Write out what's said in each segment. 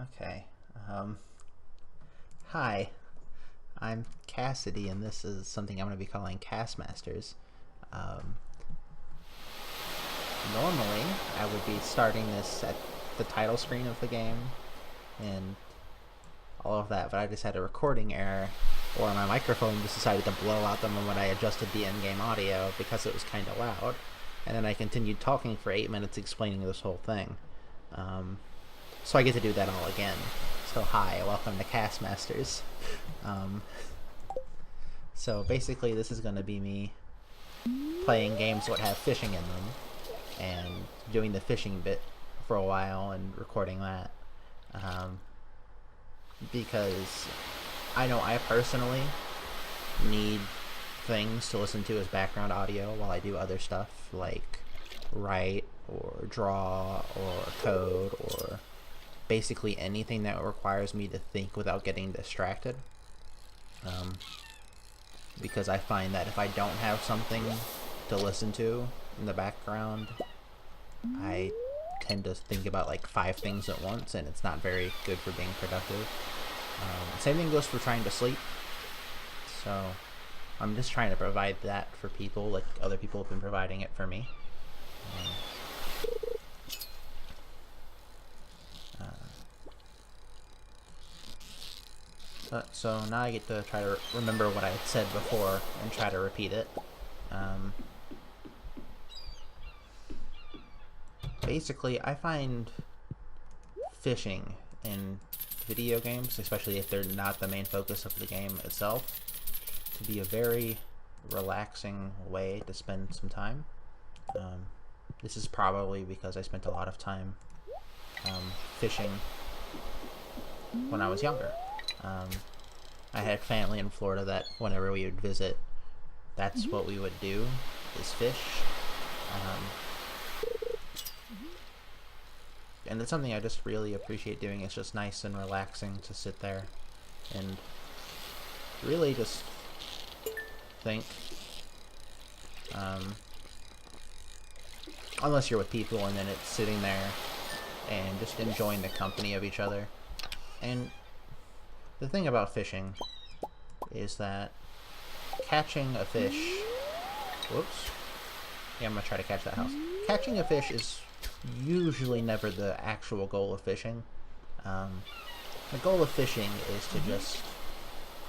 Okay. Hi, I'm Cassidy, and this is something I'm going to be calling CassMasters. Um, Normally, I would be starting this at the title screen of the game and all of that, but I just had a recording error, or my microphone just decided to blow out the moment I adjusted the in-game audio because it was kind of loud. And then I continued talking for 8 minutes explaining this whole thing. So I get to do that all again. So hi, welcome to CassMasters. So basically this is going to be me playing games that have fishing in them and doing the fishing bit for a while and recording that. Because I know I personally need things to listen to as background audio while I do other stuff like write or draw or code or basically anything that requires me to think without getting distracted. Because I find that if I don't have something to listen to in the background, I tend to think about like 5 things at once, and it's not very good for being productive. Same thing goes for trying to sleep. So I'm just trying to provide that for people, like other people have been providing it for me. So now I get to try to remember what I had said before and try to repeat it. Basically, I find fishing in video games, especially if they're not the main focus of the game itself, to be a very relaxing way to spend some time. This is probably because I spent a lot of time fishing when I was younger. I had family in Florida that whenever we would visit, that's what we would do, is fish. And it's something I just really appreciate doing. It's just nice and relaxing to sit there and really just think. Unless you're with people, and then it's sitting there and just enjoying the company of each other. And the thing about fishing is that catching a fish... Whoops. Yeah, I'm going to try to catch that house. Catching a fish is usually never the actual goal of fishing. The goal of fishing is to just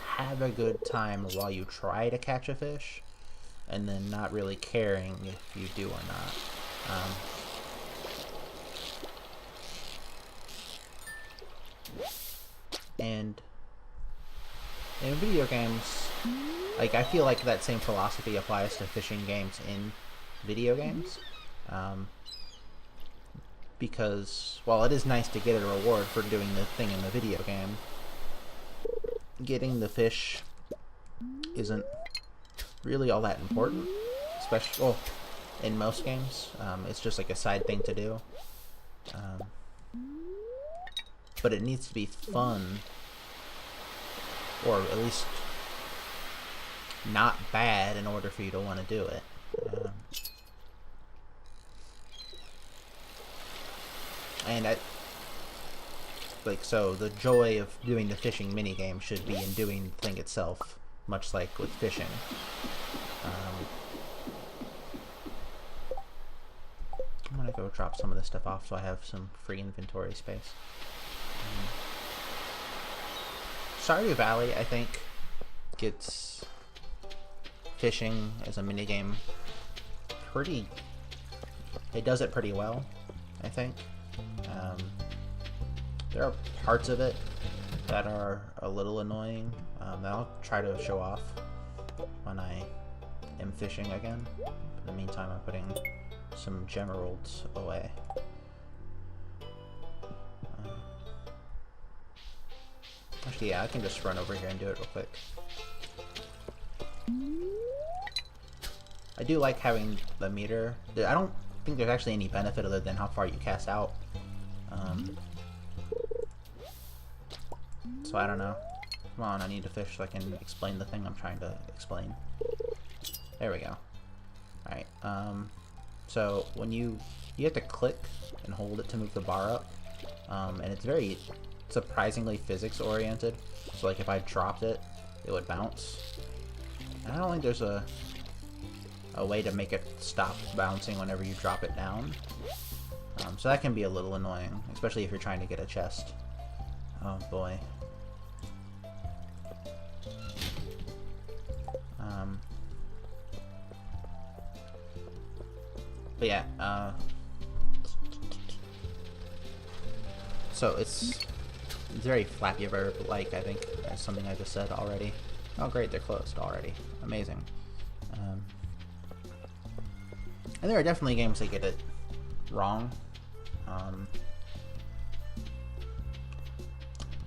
have a good time while you try to catch a fish, and then not really caring if you do or not. And in video games, like, I feel like that same philosophy applies to fishing games in video games. Because while it is nice to get a reward for doing the thing in the video game, getting the fish isn't really all that important. Especially, well, in most games, it's just like a side thing to do. But it needs to be fun, or at least not bad, in order for you to want to do it. And so the joy of doing the fishing minigame should be in doing the thing itself, much like with fishing. I'm gonna go drop some of this stuff off so I have some free inventory space. Stardew Valley, I think, gets fishing as a minigame pretty... It does it pretty well, I think. There are parts of it that are a little annoying that I'll try to show off when I am fishing again. In the meantime, I'm putting some gemeralds away. Actually, yeah, I can just run over here and do it real quick. I do like having the meter. I don't think there's actually any benefit other than how far you cast out. So I don't know. Come on, I need to fish so I can explain the thing I'm trying to explain. There we go. Alright, so when you have to click and hold it to move the bar up, and it's very surprisingly physics oriented. So like if I dropped it, it would bounce. And I don't think there's a way to make it stop bouncing whenever you drop it down. So that can be a little annoying, especially if you're trying to get a chest. Oh boy. But yeah, so it's very Flappy Bird-like, I think. That's something I just said already. Oh great, they're closed already. Amazing. And there are definitely games that get it wrong.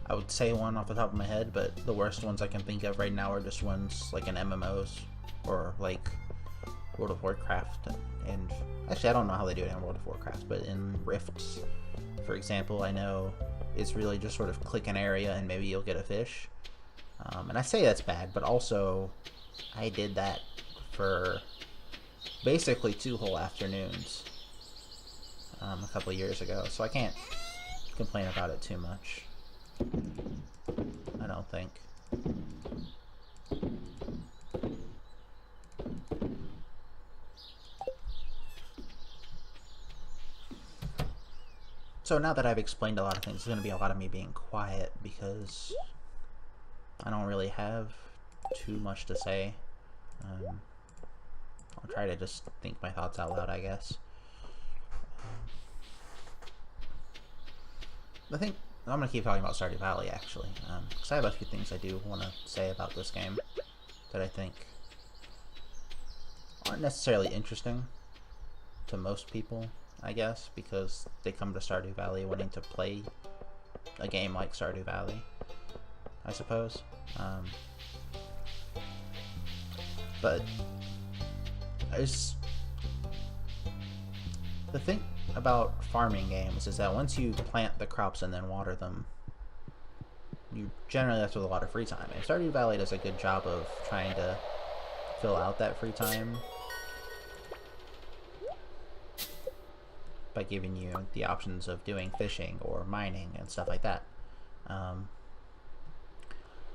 I would say one off the top of my head, but the worst ones I can think of right now are just ones like in MMOs or like World of Warcraft. And actually, I don't know how they do it in World of Warcraft, but in Rifts, for example, I know it's really just sort of click an area and maybe you'll get a fish. And I say that's bad, but also I did that for basically 2 whole afternoons a couple of years ago, so I can't complain about it too much. I don't think. So now that I've explained a lot of things, there's going to be a lot of me being quiet because I don't really have too much to say. I'll try to just think my thoughts out loud, I guess. I think I'm going to keep talking about Stardew Valley, actually, because I have a few things I do want to say about this game that I think aren't necessarily interesting to most people, I guess, because they come to Stardew Valley wanting to play a game like Stardew Valley, I suppose. But the thing about farming games is that once you plant the crops and then water them, you generally left with a lot of free time. And Stardew Valley does a good job of trying to fill out that free time by giving you the options of doing fishing or mining and stuff like that.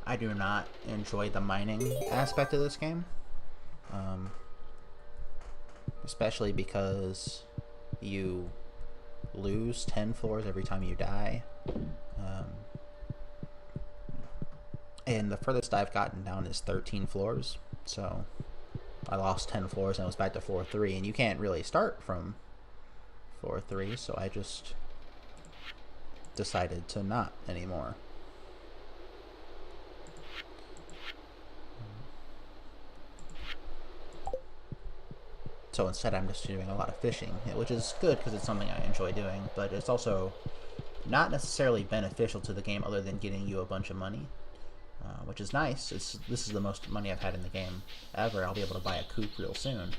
I do not enjoy the mining aspect of this game, especially because you lose 10 floors every time you die. And the furthest I've gotten down is 13 floors, so I lost 10 floors and I was back to floor 3, and you can't really start from floor 3, so I just decided to not anymore. So instead I'm just doing a lot of fishing, which is good because it's something I enjoy doing, but it's also not necessarily beneficial to the game other than getting you a bunch of money, which is nice. This is the most money I've had in the game ever. I'll be able to buy a coop real soon.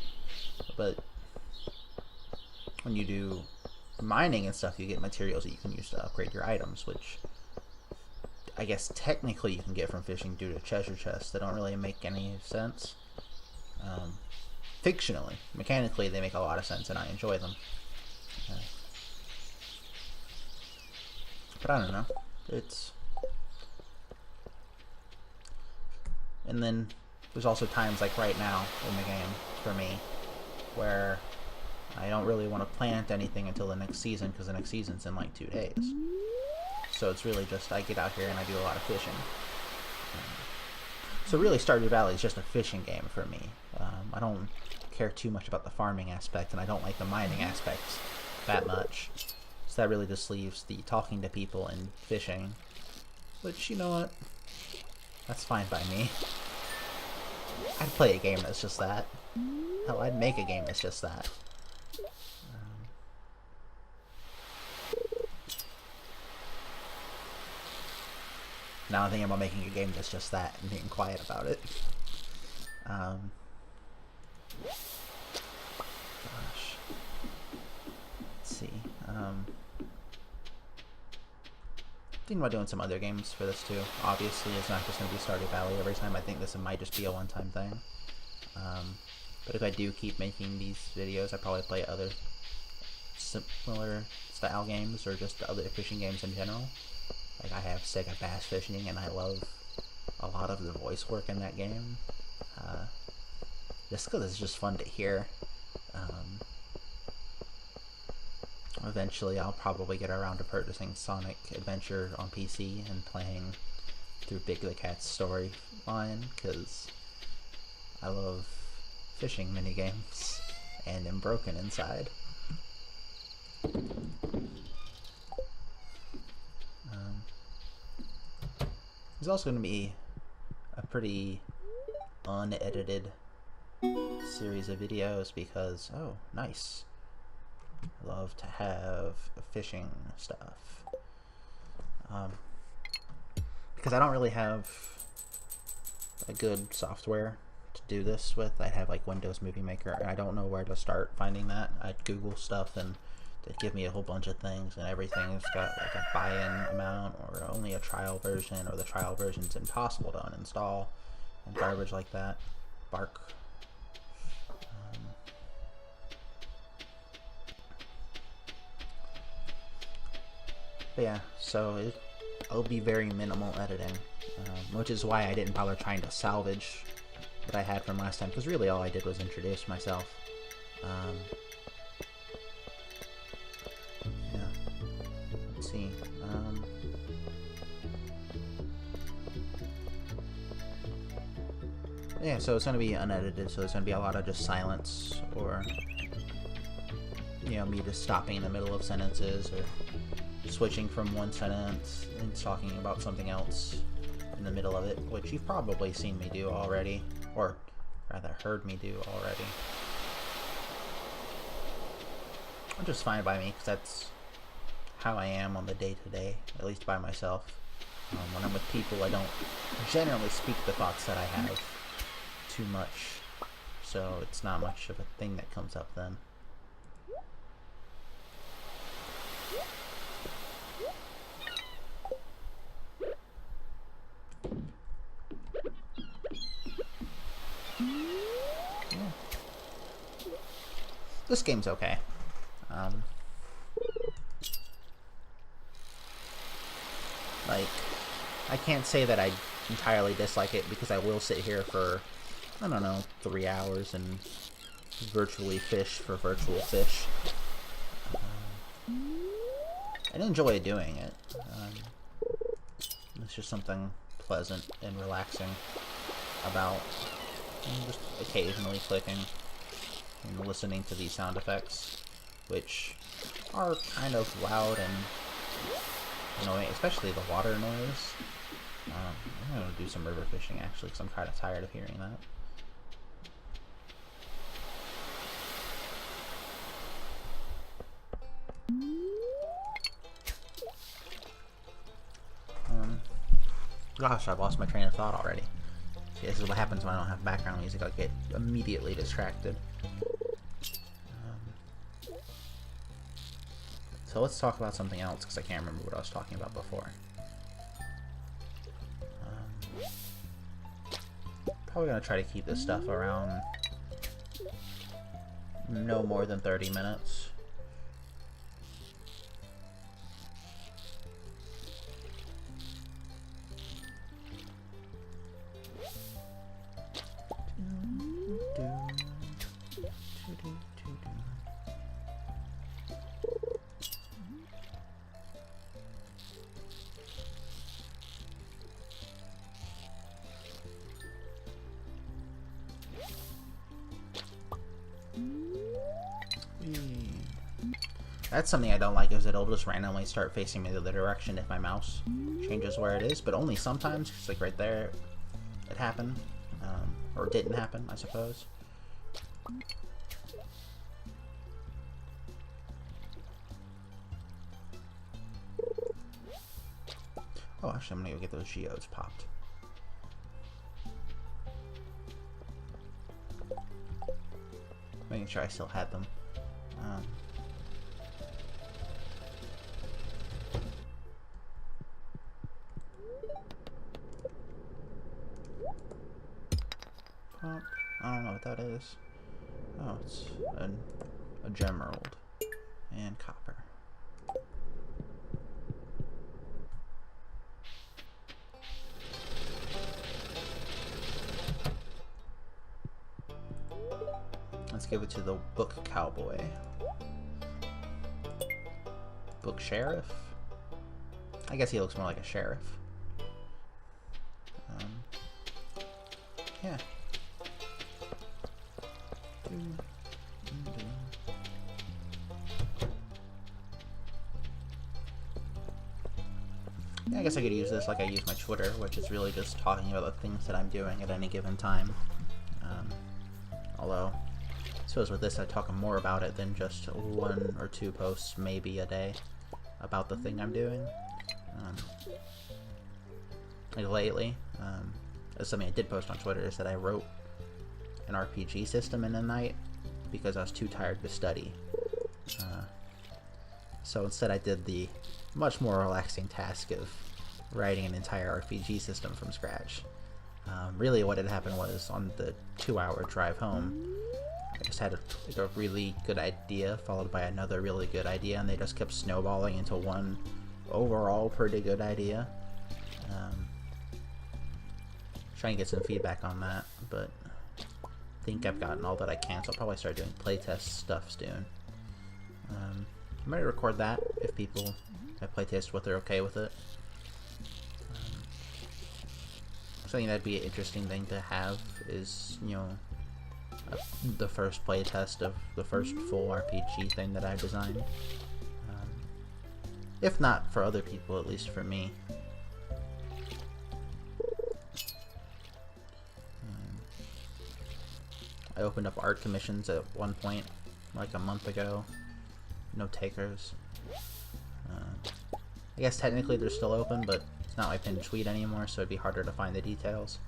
But when you do mining and stuff, you get materials that you can use to upgrade your items, which I guess technically you can get from fishing due to treasure chests that don't really make any sense. Fictionally. Mechanically, they make a lot of sense, and I enjoy them. But I don't know. It's... And then there's also times like right now in the game, for me, where I don't really want to plant anything until the next season, because the next season's in like 2 days. So it's really just I get out here and I do a lot of fishing. So really Stardew Valley is just a fishing game for me. I don't care too much about the farming aspect, and I don't like the mining aspects that much. So that really just leaves the talking to people and fishing, which, you know what, that's fine by me. I'd play a game that's just that. Hell, I'd make a game that's just that. Now I'm thinking about making a game that's just that and being quiet about it. Gosh. Let's see. Thinking about doing some other games for this too. Obviously, it's not just going to be Stardew Valley every time. I think this might just be a one-time thing. But if I do keep making these videos, I probably play other similar style games or just other fishing games in general. Like, I have Sega Bass Fishing, and I love a lot of the voice work in that game. Just because it's just fun to hear. Eventually, I'll probably get around to purchasing Sonic Adventure on PC and playing through Big the Cat's storyline, because I love fishing minigames and am broken inside. There's also going to be a pretty unedited series of videos because, oh, nice. I love to have fishing stuff. Because I don't really have a good software to do this with. I have like Windows Movie Maker, and I don't know where to start finding that. I'd Google stuff and they'd give me a whole bunch of things, and everything's got like a buy-in amount or only a trial version, or the trial version's impossible to uninstall, and garbage like that. Bark. But yeah, so it'll be very minimal editing, which is why I didn't bother trying to salvage what I had from last time, because really all I did was introduce myself. Yeah. Let's see. Yeah, so it's going to be unedited, so there's going to be a lot of just silence, or, you know, me just stopping in the middle of sentences, or switching from one sentence and talking about something else in the middle of it, which you've probably seen me do already, or rather heard me do already. Which is fine by me, because that's how I am on the day-to-day, at least by myself. When I'm with people, I don't generally speak the thoughts that I have too much, so it's not much of a thing that comes up then. This game's okay. Like, I can't say that I entirely dislike it, because I will sit here for, I don't know, 3 hours and virtually fish for virtual fish. And enjoy doing it. It's just something pleasant and relaxing about just occasionally clicking and listening to these sound effects, which are kind of loud and annoying, especially the water noise. I'm going to do some river fishing actually, because I'm kind of tired of hearing that. Gosh, I've lost my train of thought already. See, this is what happens when I don't have background music. I get immediately distracted. So let's talk about something else, because I can't remember what I was talking about before. Probably going to try to keep this stuff around no more than 30 minutes. That's something I don't like, is that it'll just randomly start facing me the other direction if my mouse changes where it is, but only sometimes, because like right there it happened, or didn't happen, I suppose. Oh, actually I'm gonna go get those geodes popped. Making sure I still had them. Pop. I don't know what that is. Oh, it's a gemerald and copper. give it to the book cowboy. Book sheriff? I guess he looks more like a sheriff. Yeah. Yeah, I guess I could use this like I use my Twitter, which is really just talking about the things that I'm doing at any given time. Although, I suppose with this I talk more about it than just 1 or 2 posts maybe a day about the thing I'm doing. Like lately, something I did post on Twitter is that I wrote an RPG system in a night because I was too tired to study. So instead I did the much more relaxing task of writing an entire RPG system from scratch. Really what had happened was on the 2-hour drive home, I just had a really good idea followed by another really good idea, and they just kept snowballing into one overall pretty good idea. Trying to get some feedback on that, but I think I've gotten all that I can, so I'll probably start doing playtest stuff soon. I might record that if people I playtest what they're okay with it. Something that'd be an interesting thing to have is, you know, the first playtest of the first full RPG thing that I designed. If not for other people, at least for me. I opened up art commissions at one point, like a month ago. No takers. I guess technically they're still open, but it's not my pinned tweet anymore, so it'd be harder to find the details.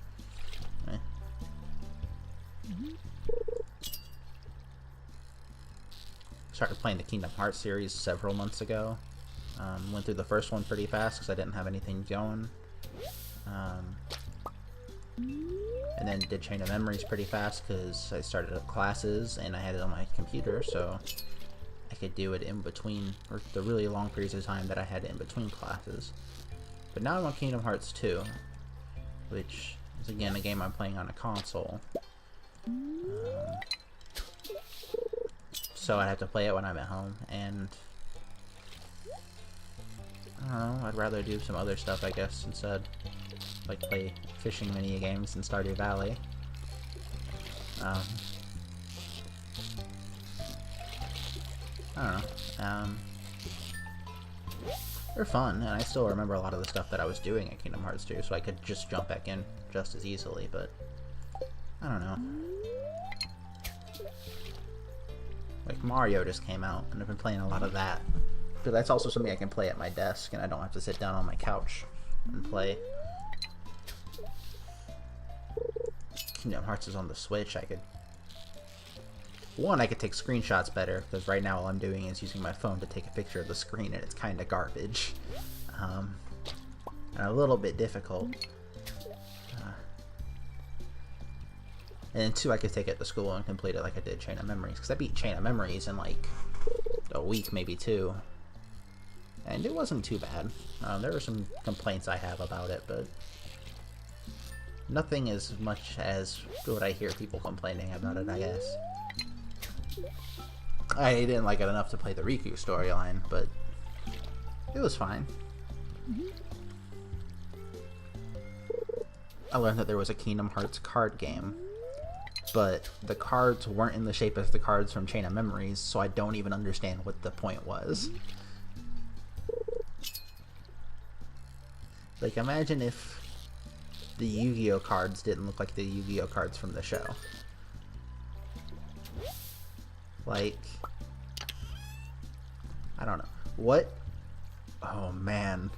Started playing the Kingdom Hearts series several months ago. Went through the first one pretty fast because I didn't have anything going. And then did Chain of Memories pretty fast because I started up classes and I had it on my computer, so I could do it in between, or the really long periods of time that I had in between classes. But now I'm on Kingdom Hearts 2, which is again a game I'm playing on a console. So I have to play it when I'm at home, and I don't know, I'd rather do some other stuff I guess instead. Like play fishing mini games in Stardew Valley. I don't know. They're fun, and I still remember a lot of the stuff that I was doing at Kingdom Hearts 2, so I could just jump back in just as easily, but I don't know. Like Mario just came out, and I've been playing a lot of that. But that's also something I can play at my desk, and I don't have to sit down on my couch and play. Kingdom Hearts is on the Switch. I could take screenshots better, because right now all I'm doing is using my phone to take a picture of the screen, and it's kind of garbage. And a little bit difficult. And then 2, I could take it to school and complete it like I did Chain of Memories, because I beat Chain of Memories in like a week, maybe 2. And it wasn't too bad. There were some complaints I have about it, but nothing as much as what I hear people complaining about it, I guess. I didn't like it enough to play the Riku storyline, but it was fine. I learned that there was a Kingdom Hearts card game, but the cards weren't in the shape of the cards from Chain of Memories, so I don't even understand what the point was. Like, imagine if the Yu-Gi-Oh cards didn't look like the Yu-Gi-Oh cards from the show. Like, I don't know. What? Oh man.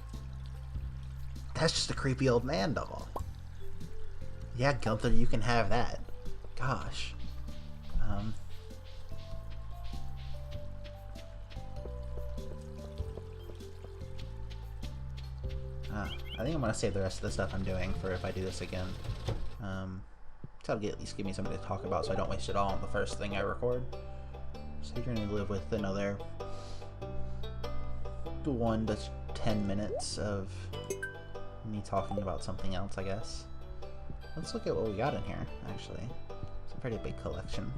That's just a creepy old man doll. Yeah, Gunther, you can have that. Gosh. I think I'm going to save the rest of the stuff I'm doing for if I do this again. So at least give me something to talk about so I don't waste it all on the first thing I record. So you're going to live with another 1 to 10 minutes of me talking about something else, I guess. Let's look at what we got in here, actually. It's a pretty big collection.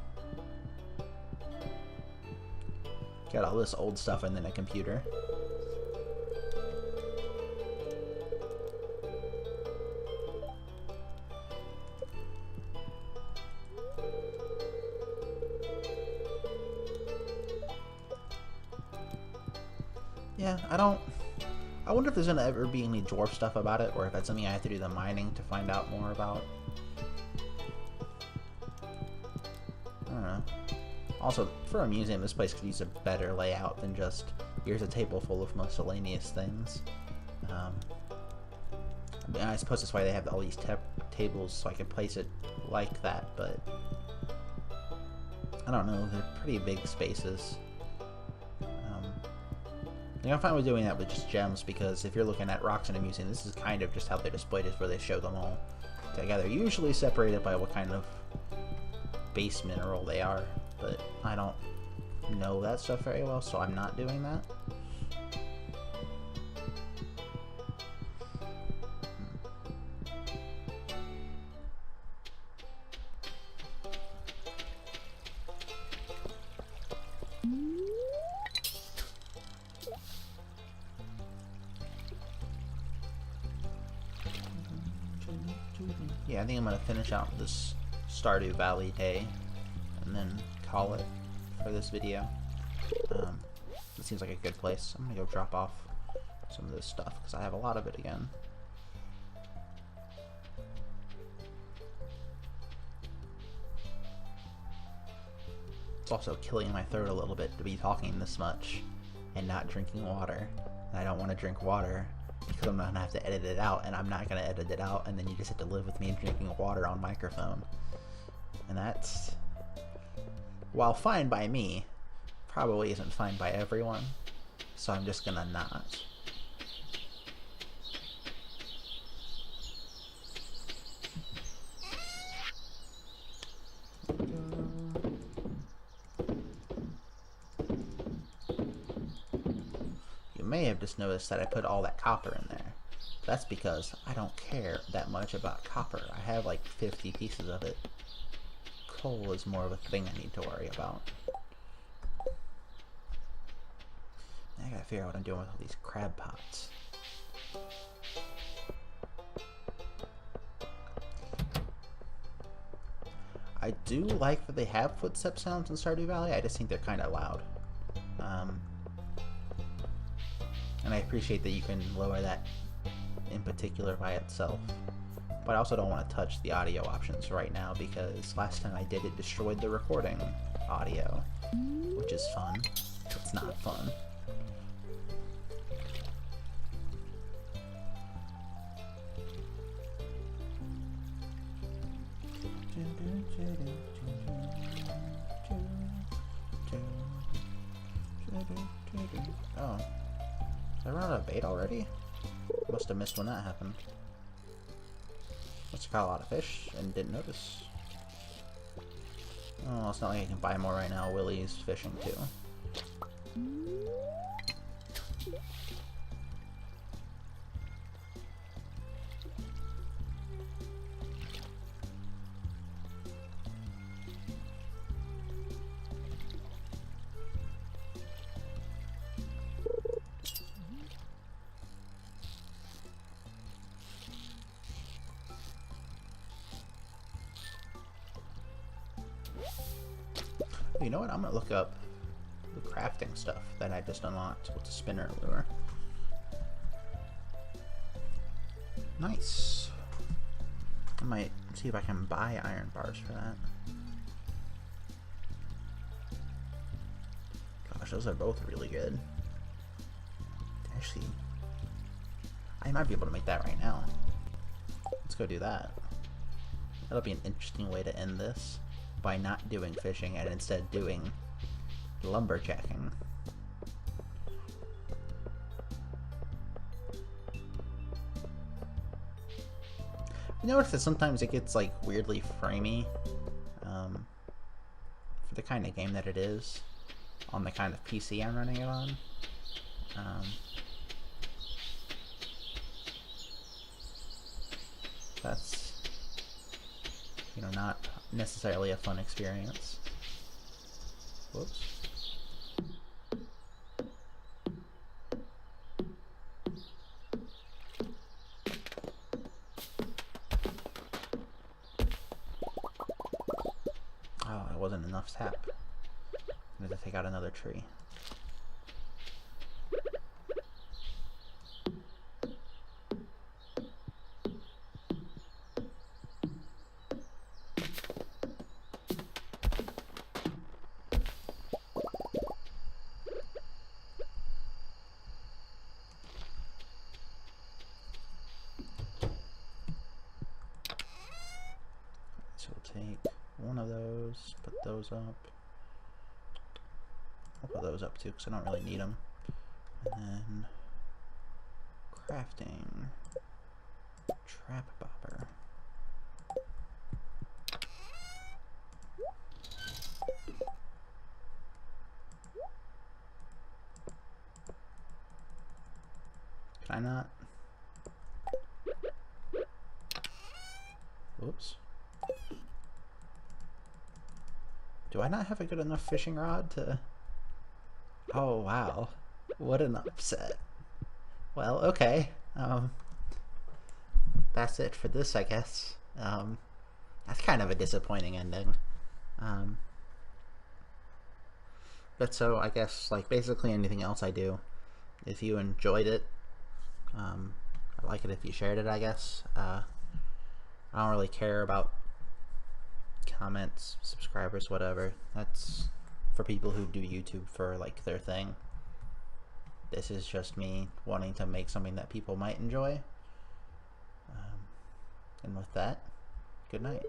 Got all this old stuff and then a computer. Yeah, I wonder if there's gonna ever be any dwarf stuff about it, or if that's something I have to do the mining to find out more about. I don't know. Also, for a museum, this place could use a better layout than just, here's a table full of miscellaneous things. I mean, I suppose that's why they have all these tables, so I can place it like that, but I don't know, they're pretty big spaces. I'm fine with doing that with just gems, because if you're looking at rocks in a museum, this is kind of just how they're displayed, is where they show them all together, usually separated by what kind of base mineral they are, but I don't know that stuff very well, so I'm not doing that. Yeah, I think I'm going to finish out this Stardew Valley day and then call it for this video. It seems like a good place. I'm going to go drop off some of this stuff because I have a lot of it again. It's also killing my throat a little bit to be talking this much and not drinking water. And I don't want to drink water because I'm going to have to edit it out, and I'm not going to edit it out, and then you just have to live with me drinking water on microphone. And that's, while fine by me, probably isn't fine by everyone, so I'm just going to not. You may have just noticed that I put all that copper in there. That's because I don't care that much about copper. I have like 50 pieces of it. Coal is more of a thing I need to worry about. Now I gotta figure out what I'm doing with all these crab pots. I do like that they have footstep sounds in Stardew Valley. I just think they're kind of loud. And I appreciate that you can lower that in particular by itself. But I also don't want to touch the audio options right now because last time I did it destroyed the recording audio, which is fun. It's not fun. Oh. Did I run out of bait already? Must have missed when that happened. Must have caught a lot of fish and didn't notice. Oh, it's not like I can buy more right now. Willie's fishing too. You know what? I'm gonna look up the crafting stuff that I just unlocked with the spinner lure. Nice. I might see if I can buy iron bars for that. Gosh, those are both really good. Actually, I might be able to make that right now. Let's go do that. That'll be an interesting way to end this. By not doing fishing and instead doing lumberjacking. You notice that sometimes it gets like weirdly framey for the kind of game that it is on the kind of PC I'm running it on. That's, you know, not necessarily a fun experience. Whoops. enough sap. I'm going to take out another tree. So we'll take one of those, put those up. I'll put those up too because I don't really need them. And then crafting trap bobber. Can I not? Oops. Do I not have a good enough fishing rod to... Oh, wow. What an upset. Well, okay. That's it for this, I guess. That's kind of a disappointing ending. But so, I guess, like, basically anything else I do, if you enjoyed it, I'd like it if you shared it, I guess. I don't really care about comments, subscribers, whatever. That's for people who do YouTube for, like, their thing. This is just me wanting to make something that people might enjoy. And with that, good night.